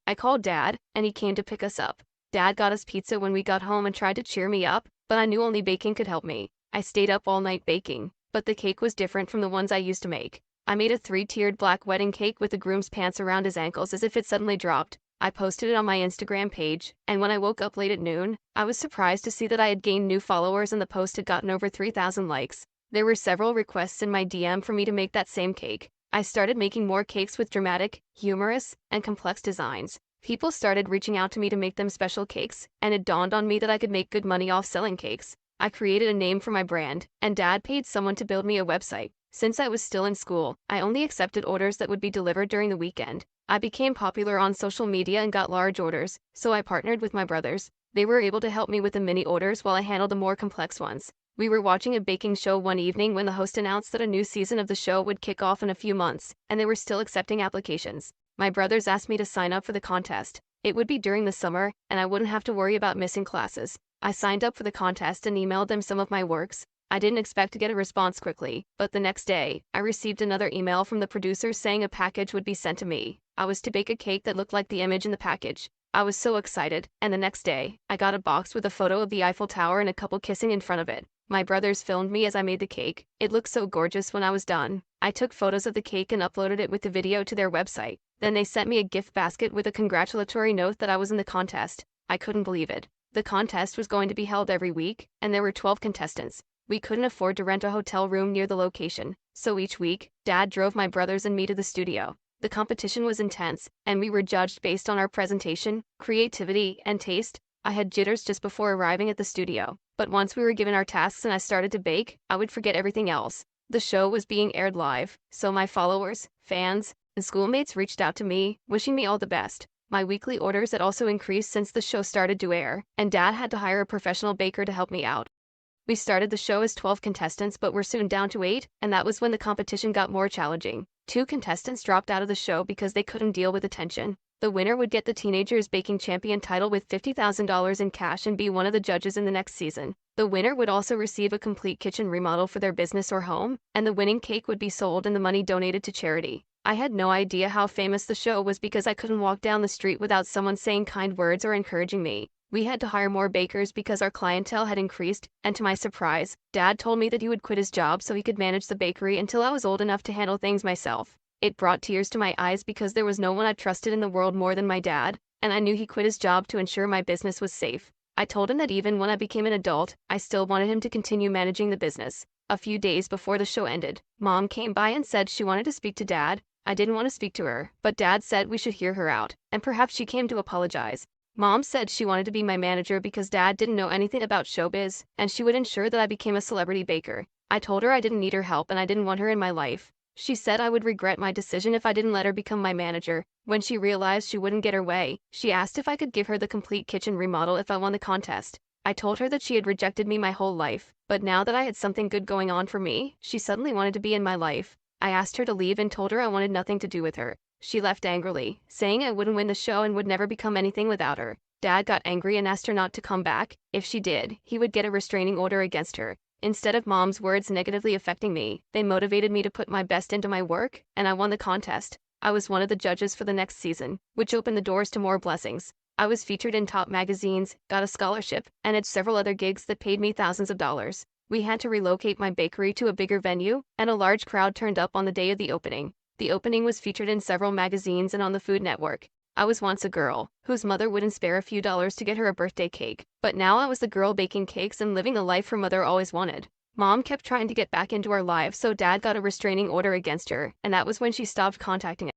I called Dad, and he came to pick us up. Dad got us pizza when we got home and tried to cheer me up, but I knew only baking could help me. I stayed up all night baking, but the cake was different from the ones I used to make. I made a 3-tiered black wedding cake with the groom's pants around his ankles as if it suddenly dropped. I posted it on my Instagram page, and when I woke up late at noon, I was surprised to see that I had gained new followers and the post had gotten over 3,000 likes. There were several requests in my DM for me to make that same cake. I started making more cakes with dramatic, humorous, and complex designs. People started reaching out to me to make them special cakes, and it dawned on me that I could make good money off selling cakes. I created a name for my brand, and Dad paid someone to build me a website. Since I was still in school, I only accepted orders that would be delivered during the weekend. I became popular on social media and got large orders, so I partnered with my brothers. They were able to help me with the mini orders while I handled the more complex ones. We were watching a baking show one evening when the host announced that a new season of the show would kick off in a few months, and they were still accepting applications. My brothers asked me to sign up for the contest. It would be during the summer, and I wouldn't have to worry about missing classes. I signed up for the contest and emailed them some of my works. I didn't expect to get a response quickly, but the next day, I received another email from the producers saying a package would be sent to me. I was to bake a cake that looked like the image in the package. I was so excited, and the next day, I got a box with a photo of the Eiffel Tower and a couple kissing in front of it. My brothers filmed me as I made the cake. It looked so gorgeous when I was done. I took photos of the cake and uploaded it with the video to their website. Then they sent me a gift basket with a congratulatory note that I was in the contest. I couldn't believe it. The contest was going to be held every week, and there were 12 contestants. We couldn't afford to rent a hotel room near the location, so each week, Dad drove my brothers and me to the studio. The competition was intense, and we were judged based on our presentation, creativity, and taste. I had jitters just before arriving at the studio, but once we were given our tasks and I started to bake, I would forget everything else. The show was being aired live, so my followers, fans, and schoolmates reached out to me, wishing me all the best. My weekly orders had also increased since the show started to air, and Dad had to hire a professional baker to help me out. We started the show as 12 contestants but were soon down to 8, and that was when the competition got more challenging. 2 contestants dropped out of the show because they couldn't deal with the tension. The winner would get the Teenagers Baking Champion title with $50,000 in cash and be one of the judges in the next season. The winner would also receive a complete kitchen remodel for their business or home, and the winning cake would be sold and the money donated to charity. I had no idea how famous the show was because I couldn't walk down the street without someone saying kind words or encouraging me. We had to hire more bakers because our clientele had increased, and to my surprise, Dad told me that he would quit his job so he could manage the bakery until I was old enough to handle things myself. It brought tears to my eyes because there was no one I trusted in the world more than my dad, and I knew he quit his job to ensure my business was safe. I told him that even when I became an adult, I still wanted him to continue managing the business. A few days before the show ended, Mom came by and said she wanted to speak to Dad. I didn't want to speak to her, but Dad said we should hear her out, and perhaps she came to apologize. Mom said she wanted to be my manager because Dad didn't know anything about showbiz, and she would ensure that I became a celebrity baker. I told her I didn't need her help and I didn't want her in my life. She said I would regret my decision if I didn't let her become my manager. When she realized she wouldn't get her way, she asked if I could give her the complete kitchen remodel if I won the contest. I told her that she had rejected me my whole life, but now that I had something good going on for me, she suddenly wanted to be in my life. I asked her to leave and told her I wanted nothing to do with her. She left angrily, saying I wouldn't win the show and would never become anything without her. Dad got angry and asked her not to come back. If she did, he would get a restraining order against her. Instead of Mom's words negatively affecting me, they motivated me to put my best into my work, and I won the contest. I was one of the judges for the next season, which opened the doors to more blessings. I was featured in top magazines, got a scholarship, and had several other gigs that paid me thousands of dollars. We had to relocate my bakery to a bigger venue, and a large crowd turned up on the day of the opening. The opening was featured in several magazines and on the Food Network. I was once a girl whose mother wouldn't spare a few dollars to get her a birthday cake, but now I was the girl baking cakes and living the life her mother always wanted. Mom kept trying to get back into our lives, so Dad got a restraining order against her, and that was when she stopped contacting us.